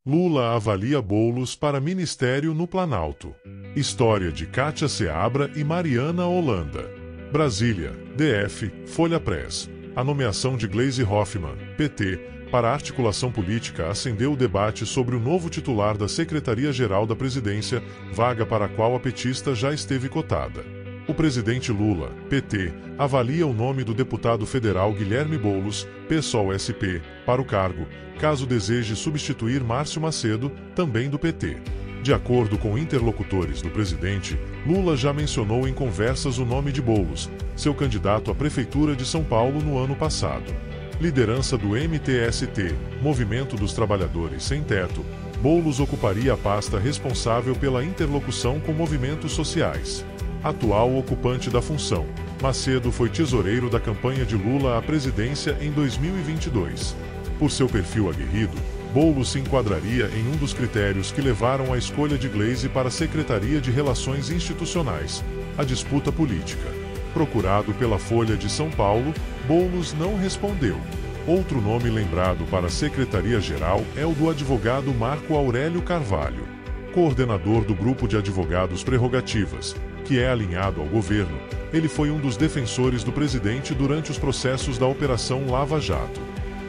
Lula avalia bolos para ministério no Planalto. História de Kátia Seabra e Mariana Holanda. Brasília, DF, Folha Press. A nomeação de Gleisi Hoffmann, PT, para a articulação política acendeu o debate sobre o novo titular da Secretaria-Geral da Presidência, vaga para a qual a petista já esteve cotada. O presidente Lula, PT, avalia o nome do deputado federal Guilherme Boulos, PSOL-SP, para o cargo, caso deseje substituir Márcio Macedo, também do PT. De acordo com interlocutores do presidente, Lula já mencionou em conversas o nome de Boulos, seu candidato à Prefeitura de São Paulo no ano passado. Liderança do MTST, Movimento dos Trabalhadores Sem Teto, Boulos ocuparia a pasta responsável pela interlocução com movimentos sociais. Atual ocupante da função, Macedo foi tesoureiro da campanha de Lula à presidência em 2022. Por seu perfil aguerrido, Boulos se enquadraria em um dos critérios que levaram à escolha de Gleisi para a Secretaria de Relações Institucionais, a disputa política. Procurado pela Folha de São Paulo, Boulos não respondeu. Outro nome lembrado para a Secretaria-Geral é o do advogado Marco Aurélio Carvalho, coordenador do Grupo de Advogados Prerrogativas, que é alinhado ao governo. Ele foi um dos defensores do presidente durante os processos da Operação Lava Jato.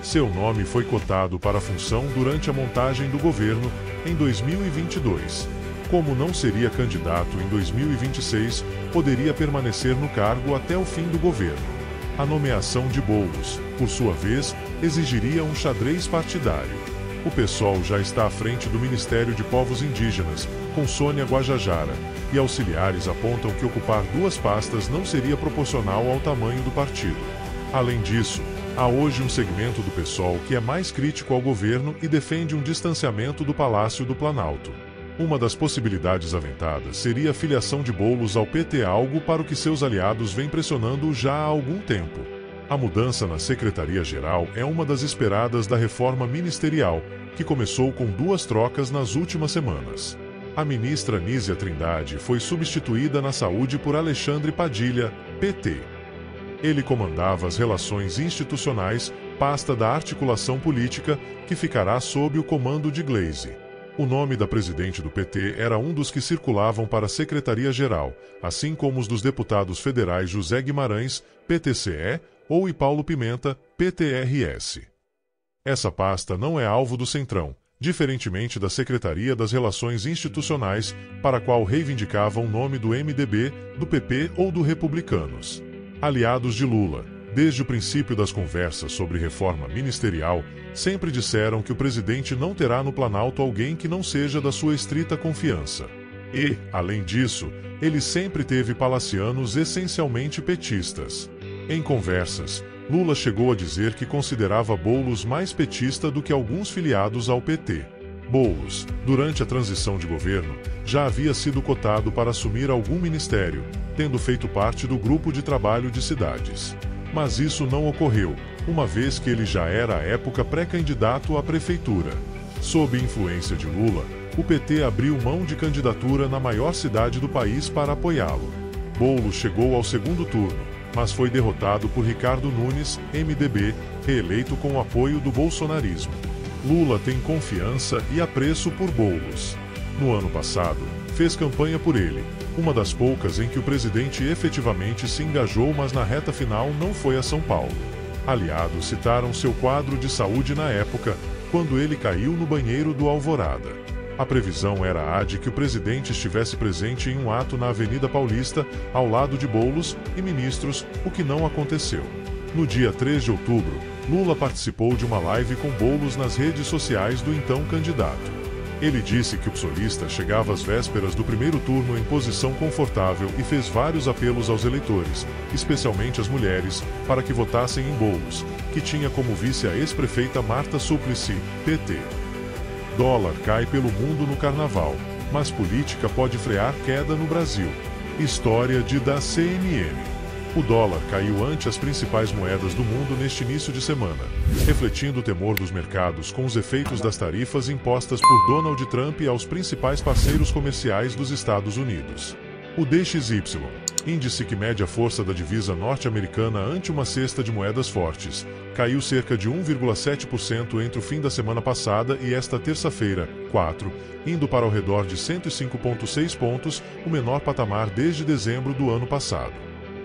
Seu nome foi cotado para a função durante a montagem do governo em 2022. Como não seria candidato em 2026, poderia permanecer no cargo até o fim do governo. A nomeação de Boulos, por sua vez, exigiria um xadrez partidário. O PSOL já está à frente do Ministério de Povos Indígenas, com Sônia Guajajara, e auxiliares apontam que ocupar duas pastas não seria proporcional ao tamanho do partido. Além disso, há hoje um segmento do PSOL que é mais crítico ao governo e defende um distanciamento do Palácio do Planalto. Uma das possibilidades aventadas seria a filiação de Boulos ao PT, algo para o que seus aliados vêm pressionando já há algum tempo. A mudança na Secretaria-Geral é uma das esperadas da reforma ministerial, que começou com duas trocas nas últimas semanas. A ministra Nízia Trindade foi substituída na Saúde por Alexandre Padilha, PT. Ele comandava as relações institucionais, pasta da articulação política, que ficará sob o comando de Gleisi. O nome da presidente do PT era um dos que circulavam para a Secretaria-Geral, assim como os dos deputados federais José Guimarães, PTCE, e Paulo Pimenta, PTRS. Essa pasta não é alvo do Centrão, diferentemente da Secretaria das Relações Institucionais, para a qual reivindicavam o nome do MDB, do PP ou do Republicanos. Aliados de Lula, desde o princípio das conversas sobre reforma ministerial, sempre disseram que o presidente não terá no Planalto alguém que não seja da sua estrita confiança. E, além disso, ele sempre teve palacianos essencialmente petistas. Em conversas, Lula chegou a dizer que considerava Boulos mais petista do que alguns filiados ao PT. Boulos, durante a transição de governo, já havia sido cotado para assumir algum ministério, tendo feito parte do grupo de trabalho de cidades. Mas isso não ocorreu, uma vez que ele já era à época pré-candidato à prefeitura. Sob influência de Lula, o PT abriu mão de candidatura na maior cidade do país para apoiá-lo. Boulos chegou ao segundo turno, mas foi derrotado por Ricardo Nunes, MDB, reeleito com o apoio do bolsonarismo. Lula tem confiança e apreço por Boulos. No ano passado, fez campanha por ele, uma das poucas em que o presidente efetivamente se engajou, mas na reta final não foi a São Paulo. Aliados citaram seu quadro de saúde na época, quando ele caiu no banheiro do Alvorada. A previsão era a de que o presidente estivesse presente em um ato na Avenida Paulista, ao lado de Boulos e ministros, o que não aconteceu. No dia 3 de outubro, Lula participou de uma live com Boulos nas redes sociais do então candidato. Ele disse que o psolista chegava às vésperas do primeiro turno em posição confortável e fez vários apelos aos eleitores, especialmente às mulheres, para que votassem em Boulos, que tinha como vice a ex-prefeita Marta Suplicy, PT. Dólar cai pelo mundo no carnaval, mas política pode frear queda no Brasil. História da CNN. O dólar caiu ante as principais moedas do mundo neste início de semana, refletindo o temor dos mercados com os efeitos das tarifas impostas por Donald Trump aos principais parceiros comerciais dos Estados Unidos. O DXY, índice que mede a força da divisa norte-americana ante uma cesta de moedas fortes, caiu cerca de 1,7% entre o fim da semana passada e esta terça-feira, 4, indo para ao redor de 105,6 pontos, o menor patamar desde dezembro do ano passado.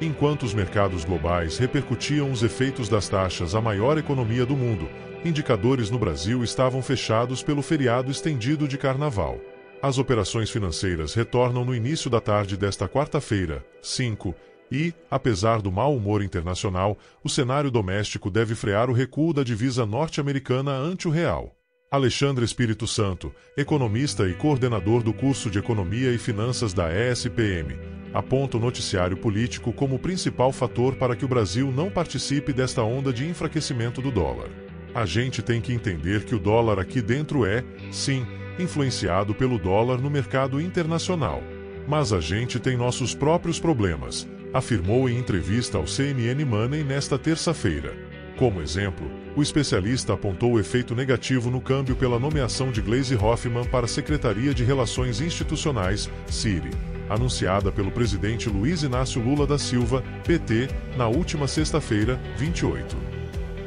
Enquanto os mercados globais repercutiam os efeitos das taxas à maior economia do mundo, indicadores no Brasil estavam fechados pelo feriado estendido de Carnaval. As operações financeiras retornam no início da tarde desta quarta-feira, 5, e, apesar do mau humor internacional, o cenário doméstico deve frear o recuo da divisa norte-americana ante o real. Alexandre Espírito Santo, economista e coordenador do curso de Economia e Finanças da ESPM, aponta o noticiário político como principal fator para que o Brasil não participe desta onda de enfraquecimento do dólar. A gente tem que entender que o dólar aqui dentro é, sim, influenciado pelo dólar no mercado internacional. Mas a gente tem nossos próprios problemas, afirmou em entrevista ao CNN Money nesta terça-feira. Como exemplo, o especialista apontou o efeito negativo no câmbio pela nomeação de Gleisi Hoffmann para a Secretaria de Relações Institucionais, CIRI, anunciada pelo presidente Luiz Inácio Lula da Silva, PT, na última sexta-feira, 28.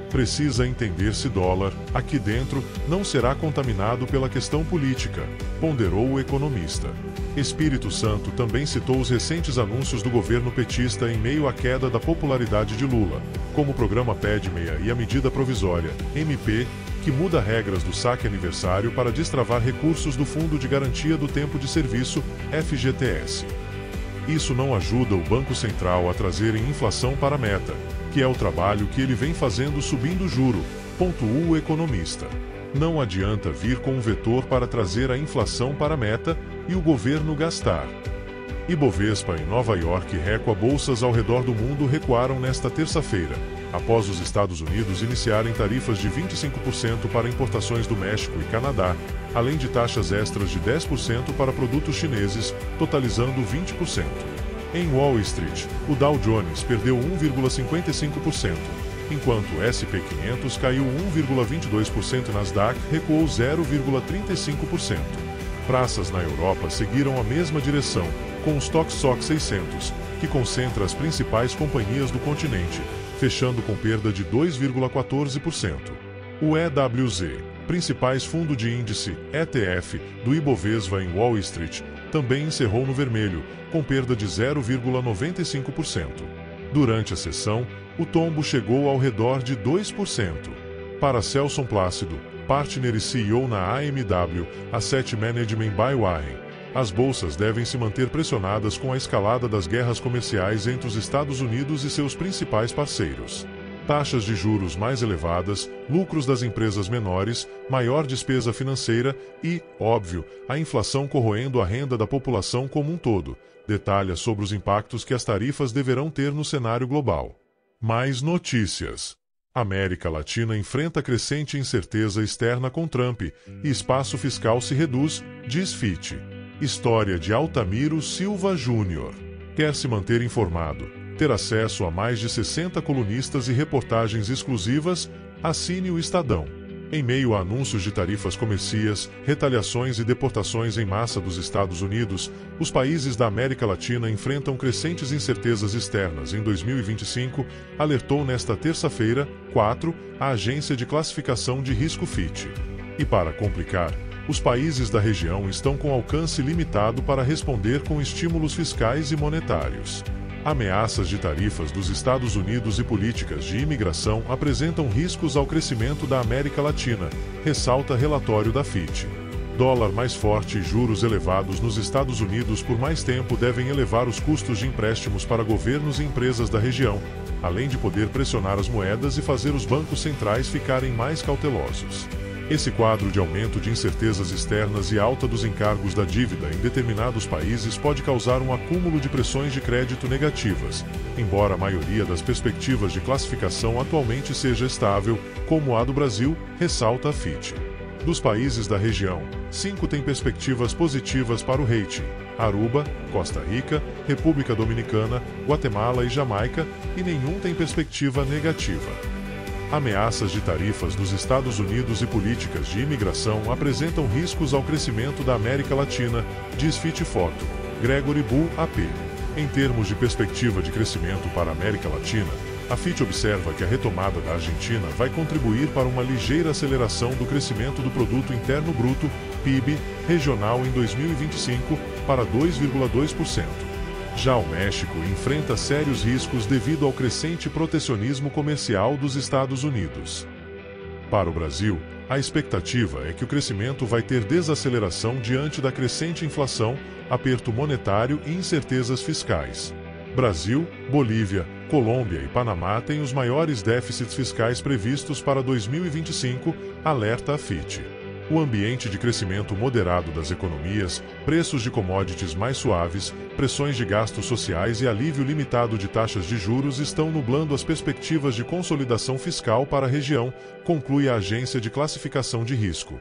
Precisa entender-se dólar, aqui dentro, não será contaminado pela questão política, ponderou o economista. Espírito Santo também citou os recentes anúncios do governo petista em meio à queda da popularidade de Lula, como o programa PED-6 e a medida provisória, MP, que muda regras do saque aniversário para destravar recursos do Fundo de Garantia do Tempo de Serviço, FGTS. Isso não ajuda o Banco Central a trazer inflação para a meta, que é o trabalho que ele vem fazendo subindo o juro, pontuou o economista. Não adianta vir com um vetor para trazer a inflação para a meta e o governo gastar. Ibovespa em Nova York recua, bolsas ao redor do mundo recuaram nesta terça-feira, após os Estados Unidos iniciarem tarifas de 25% para importações do México e Canadá, além de taxas extras de 10% para produtos chineses, totalizando 20%. Em Wall Street, o Dow Jones perdeu 1,55%, enquanto o S&P 500 caiu 1,22% e Nasdaq recuou 0,35%. Praças na Europa seguiram a mesma direção, com o Stoxx 600, que concentra as principais companhias do continente, fechando com perda de 2,14%. O EWZ, principais fundo de índice, ETF, do Ibovespa em Wall Street, também encerrou no vermelho, com perda de 0,95%. Durante a sessão, o tombo chegou ao redor de 2%. Para Celson Plácido, partner e CEO na AMW, Asset Management by Warren, as bolsas devem se manter pressionadas com a escalada das guerras comerciais entre os Estados Unidos e seus principais parceiros. Taxas de juros mais elevadas, lucros das empresas menores, maior despesa financeira e, óbvio, a inflação corroendo a renda da população como um todo, detalha sobre os impactos que as tarifas deverão ter no cenário global. Mais notícias. América Latina enfrenta crescente incerteza externa com Trump e espaço fiscal se reduz, diz Fitch. História de Altamiro Silva Júnior. Quer se manter informado, ter acesso a mais de 60 colunistas e reportagens exclusivas? Assine o Estadão. Em meio a anúncios de tarifas comerciais, retaliações e deportações em massa dos Estados Unidos, os países da América Latina enfrentam crescentes incertezas externas em 2025, alertou nesta terça-feira, 4, a agência de classificação de risco Fitch. E para complicar, os países da região estão com alcance limitado para responder com estímulos fiscais e monetários. Ameaças de tarifas dos Estados Unidos e políticas de imigração apresentam riscos ao crescimento da América Latina, ressalta relatório da Fitch. Dólar mais forte e juros elevados nos Estados Unidos por mais tempo devem elevar os custos de empréstimos para governos e empresas da região, além de poder pressionar as moedas e fazer os bancos centrais ficarem mais cautelosos. Esse quadro de aumento de incertezas externas e alta dos encargos da dívida em determinados países pode causar um acúmulo de pressões de crédito negativas, embora a maioria das perspectivas de classificação atualmente seja estável, como a do Brasil, ressalta a Fitch. Dos países da região, 5 têm perspectivas positivas para o rating: Aruba, Costa Rica, República Dominicana, Guatemala e Jamaica, e nenhum tem perspectiva negativa. Ameaças de tarifas dos Estados Unidos e políticas de imigração apresentam riscos ao crescimento da América Latina, diz Fitch Foto. Gregory Bull, AP. Em termos de perspectiva de crescimento para a América Latina, a Fitch observa que a retomada da Argentina vai contribuir para uma ligeira aceleração do crescimento do Produto Interno Bruto, PIB, regional em 2025, para 2,2%. Já o México enfrenta sérios riscos devido ao crescente protecionismo comercial dos Estados Unidos. Para o Brasil, a expectativa é que o crescimento vai ter desaceleração diante da crescente inflação, aperto monetário e incertezas fiscais. Brasil, Bolívia, Colômbia e Panamá têm os maiores déficits fiscais previstos para 2025, alerta a Fitch. O ambiente de crescimento moderado das economias, preços de commodities mais suaves, pressões de gastos sociais e alívio limitado de taxas de juros estão nublando as perspectivas de consolidação fiscal para a região, conclui a agência de classificação de risco.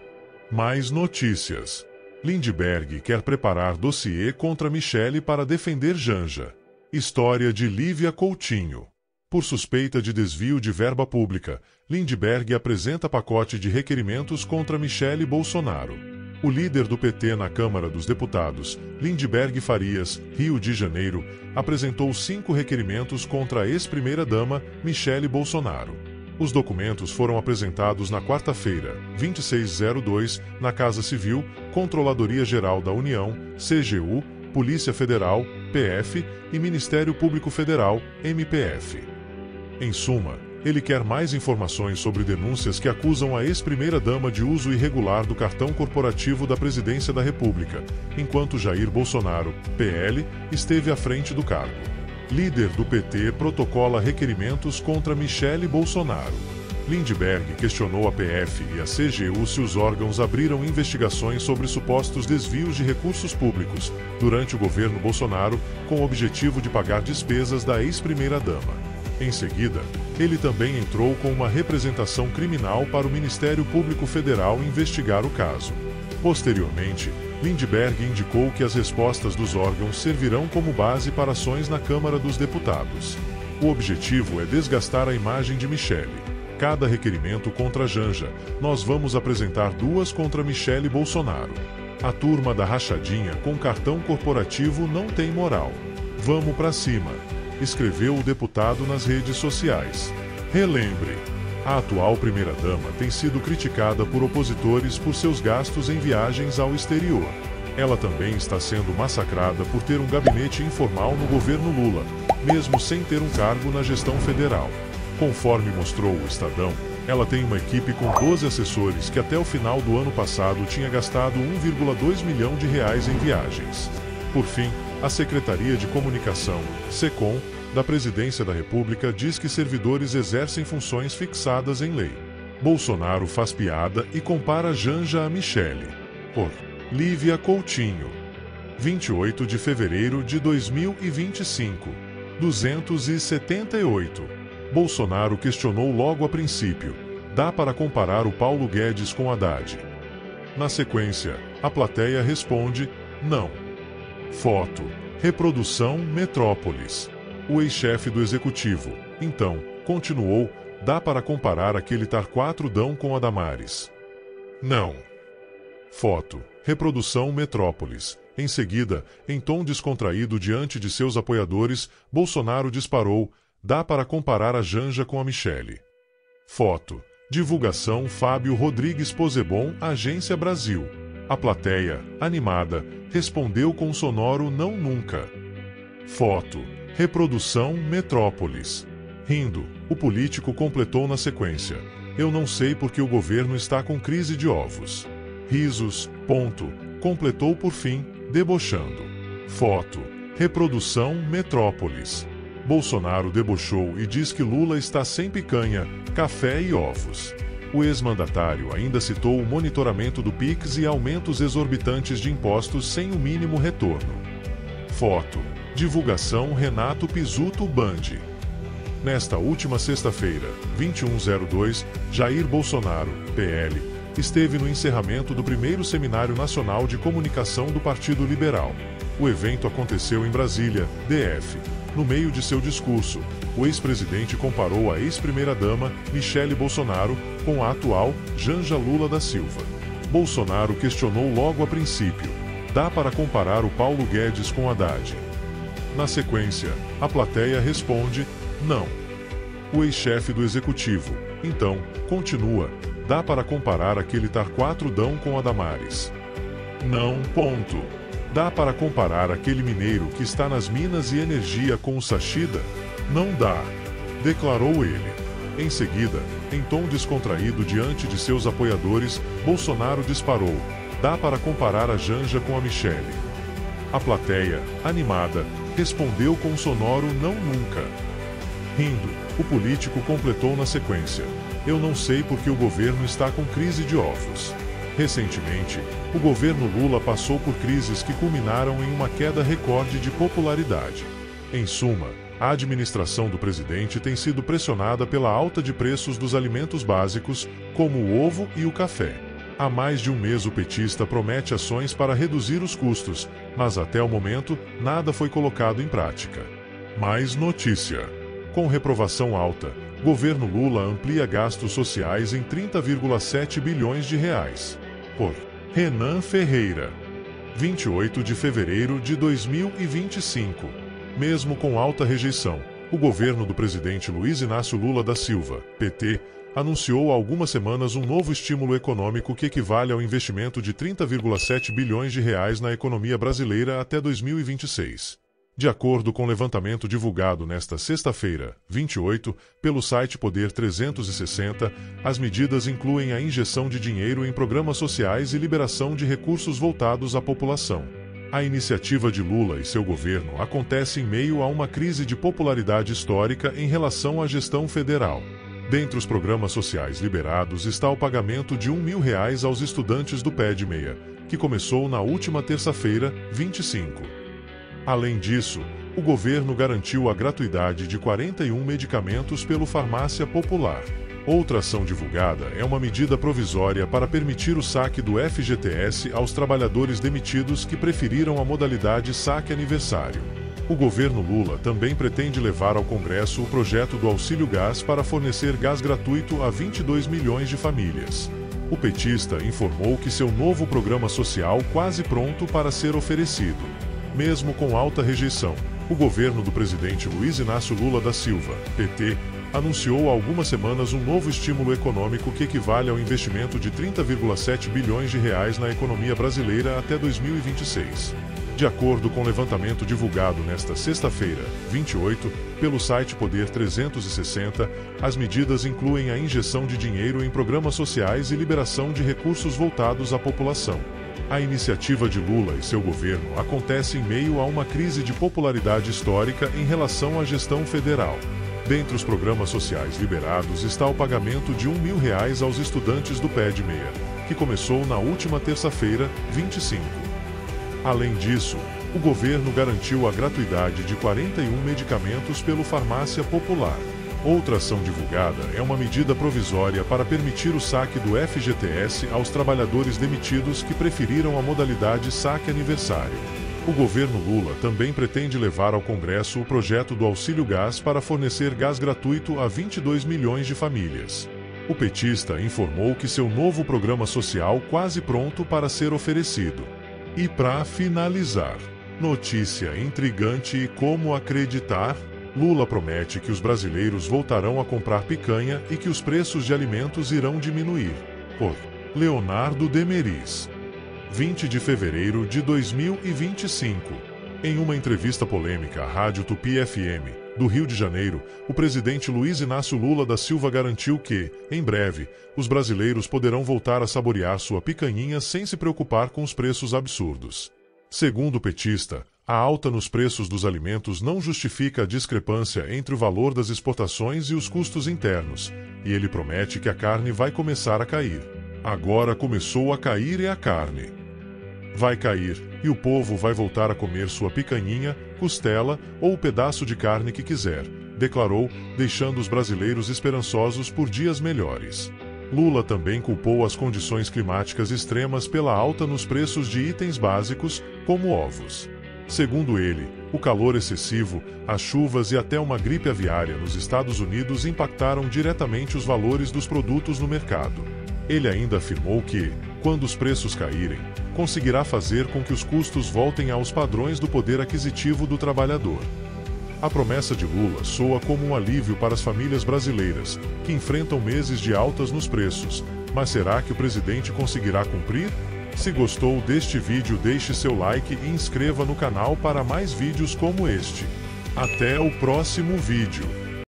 Mais notícias. Lindbergh quer preparar dossiê contra Michele para defender Janja. História de Lívia Coutinho. Por suspeita de desvio de verba pública, Lindbergh apresenta pacote de requerimentos contra Michele Bolsonaro. O líder do PT na Câmara dos Deputados, Lindbergh Farias, Rio de Janeiro, apresentou 5 requerimentos contra a ex-primeira-dama, Michele Bolsonaro. Os documentos foram apresentados na quarta-feira, 26/02, na Casa Civil, Controladoria Geral da União, CGU, Polícia Federal, PF, e Ministério Público Federal, MPF. Em suma, ele quer mais informações sobre denúncias que acusam a ex-primeira-dama de uso irregular do cartão corporativo da Presidência da República, enquanto Jair Bolsonaro, PL, esteve à frente do cargo. Líder do PT protocola requerimentos contra Michele Bolsonaro. Lindbergh questionou a PF e a CGU se os órgãos abriram investigações sobre supostos desvios de recursos públicos durante o governo Bolsonaro, com o objetivo de pagar despesas da ex-primeira-dama. Em seguida, ele também entrou com uma representação criminal para o Ministério Público Federal investigar o caso. Posteriormente, Lindbergh indicou que as respostas dos órgãos servirão como base para ações na Câmara dos Deputados. O objetivo é desgastar a imagem de Michele. Cada requerimento contra Janja, nós vamos apresentar 2 contra Michele Bolsonaro. A turma da rachadinha com cartão corporativo não tem moral. Vamos pra cima, escreveu o deputado nas redes sociais. Relembre, a atual primeira-dama tem sido criticada por opositores por seus gastos em viagens ao exterior. Ela também está sendo massacrada por ter um gabinete informal no governo Lula, mesmo sem ter um cargo na gestão federal. Conforme mostrou o Estadão, ela tem uma equipe com 12 assessores que até o final do ano passado tinha gastado 1,2 milhão de reais em viagens. Por fim, a Secretaria de Comunicação, SECOM, da Presidência da República diz que servidores exercem funções fixadas em lei. Bolsonaro faz piada e compara Janja a Michele. Por Lívia Coutinho. 28 de fevereiro de 2025. 278. Bolsonaro questionou logo a princípio: dá para comparar o Paulo Guedes com Haddad? Na sequência, a plateia responde: não. Foto. Reprodução Metrópolis. O ex-chefe do executivo, então, continuou: dá para comparar aquele Tarquatro-dão com a Damares? Não. Foto. Reprodução Metrópolis. Em seguida, em tom descontraído diante de seus apoiadores, Bolsonaro disparou: dá para comparar a Janja com a Michele. Foto. Divulgação Fábio Rodrigues Posebon, Agência Brasil. A plateia, animada, respondeu com sonoro não nunca. Foto. Reprodução Metrópolis. Rindo, o político completou na sequência: eu não sei porque o governo está com crise de ovos. Risos, ponto. Completou por fim, debochando. Foto. Reprodução Metrópolis. Bolsonaro debochou e diz que Lula está sem picanha, café e ovos. O ex-mandatário ainda citou o monitoramento do PIX e aumentos exorbitantes de impostos sem o mínimo retorno. Foto. Divulgação Renato Pizzuto Band. Nesta última sexta-feira, 21/02, Jair Bolsonaro, PL, esteve no encerramento do primeiro Seminário Nacional de Comunicação do Partido Liberal. O evento aconteceu em Brasília, DF. No meio de seu discurso, o ex-presidente comparou a ex-primeira-dama, Michele Bolsonaro, com a atual, Janja Lula da Silva. Bolsonaro questionou logo a princípio: Dá para comparar o Paulo Guedes com Haddad? Na sequência, a plateia responde: não. O ex-chefe do executivo, então, continua: dá para comparar aquele Tarquatro-dão com a Damares? Não, ponto. Dá para comparar aquele mineiro que está nas Minas e Energia com o Sachida? Não dá, declarou ele. Em seguida, em tom descontraído diante de seus apoiadores, Bolsonaro disparou: dá para comparar a Janja com a Michele? A plateia, animada, respondeu com um sonoro não nunca. Rindo, o político completou na sequência: eu não sei porque o governo está com crise de ovos. Recentemente, o governo Lula passou por crises que culminaram em uma queda recorde de popularidade. Em suma, a administração do presidente tem sido pressionada pela alta de preços dos alimentos básicos, como o ovo e o café. Há mais de um mês o petista promete ações para reduzir os custos, mas até o momento, nada foi colocado em prática. Mais notícia. Com reprovação alta, governo Lula amplia gastos sociais em 30,7 bilhões de reais. Por Renan Ferreira. 28 de fevereiro de 2025. Mesmo com alta rejeição, o governo do presidente Luiz Inácio Lula da Silva, PT, anunciou há algumas semanas um novo estímulo econômico que equivale ao investimento de 30,7 bilhões de reais na economia brasileira até 2026. De acordo com o levantamento divulgado nesta sexta-feira, 28, pelo site Poder 360, as medidas incluem a injeção de dinheiro em programas sociais e liberação de recursos voltados à população. A iniciativa de Lula e seu governo acontece em meio a uma crise de popularidade histórica em relação à gestão federal. Dentre os programas sociais liberados está o pagamento de R$1.000 aos estudantes do PED-6, que começou na última terça-feira, 25. Além disso, o governo garantiu a gratuidade de 41 medicamentos pelo Farmácia Popular. Outra ação divulgada é uma medida provisória para permitir o saque do FGTS aos trabalhadores demitidos que preferiram a modalidade saque aniversário. O governo Lula também pretende levar ao Congresso o projeto do Auxílio Gás para fornecer gás gratuito a 22 milhões de famílias. O petista informou que seu novo programa social quase pronto para ser oferecido. Mesmo com alta rejeição, o governo do presidente Luiz Inácio Lula da Silva, PT, anunciou há algumas semanas um novo estímulo econômico que equivale ao investimento de 30,7 bilhões de reais na economia brasileira até 2026. De acordo com o levantamento divulgado nesta sexta-feira, 28, pelo site Poder 360, as medidas incluem a injeção de dinheiro em programas sociais e liberação de recursos voltados à população. A iniciativa de Lula e seu governo acontece em meio a uma crise de popularidade histórica em relação à gestão federal. Dentre os programas sociais liberados está o pagamento de R$1.000 aos estudantes do PED-6, que começou na última terça-feira, 25. Além disso, o governo garantiu a gratuidade de 41 medicamentos pelo Farmácia Popular. Outra ação divulgada é uma medida provisória para permitir o saque do FGTS aos trabalhadores demitidos que preferiram a modalidade saque aniversário. O governo Lula também pretende levar ao Congresso o projeto do Auxílio Gás para fornecer gás gratuito a 22 milhões de famílias. O petista informou que seu novo programa social quase pronto para ser oferecido. E para finalizar, notícia intrigante e como acreditar? Lula promete que os brasileiros voltarão a comprar picanha e que os preços de alimentos irão diminuir. Por Leonardo Demeris. 20 de fevereiro de 2025. Em uma entrevista polêmica à Rádio Tupi FM, do Rio de Janeiro, o presidente Luiz Inácio Lula da Silva garantiu que, em breve, os brasileiros poderão voltar a saborear sua picanhinha sem se preocupar com os preços absurdos. Segundo o petista, a alta nos preços dos alimentos não justifica a discrepância entre o valor das exportações e os custos internos, e ele promete que a carne vai começar a cair. Agora começou a cair a carne. Vai cair, e o povo vai voltar a comer sua picanhinha, costela ou o pedaço de carne que quiser, declarou, deixando os brasileiros esperançosos por dias melhores. Lula também culpou as condições climáticas extremas pela alta nos preços de itens básicos, como ovos. Segundo ele, o calor excessivo, as chuvas e até uma gripe aviária nos Estados Unidos impactaram diretamente os valores dos produtos no mercado. Ele ainda afirmou que, quando os preços caírem, conseguirá fazer com que os custos voltem aos padrões do poder aquisitivo do trabalhador. A promessa de Lula soa como um alívio para as famílias brasileiras, que enfrentam meses de altas nos preços, mas será que o presidente conseguirá cumprir? Se gostou deste vídeo, deixe seu like e inscreva no canal para mais vídeos como este. Até o próximo vídeo.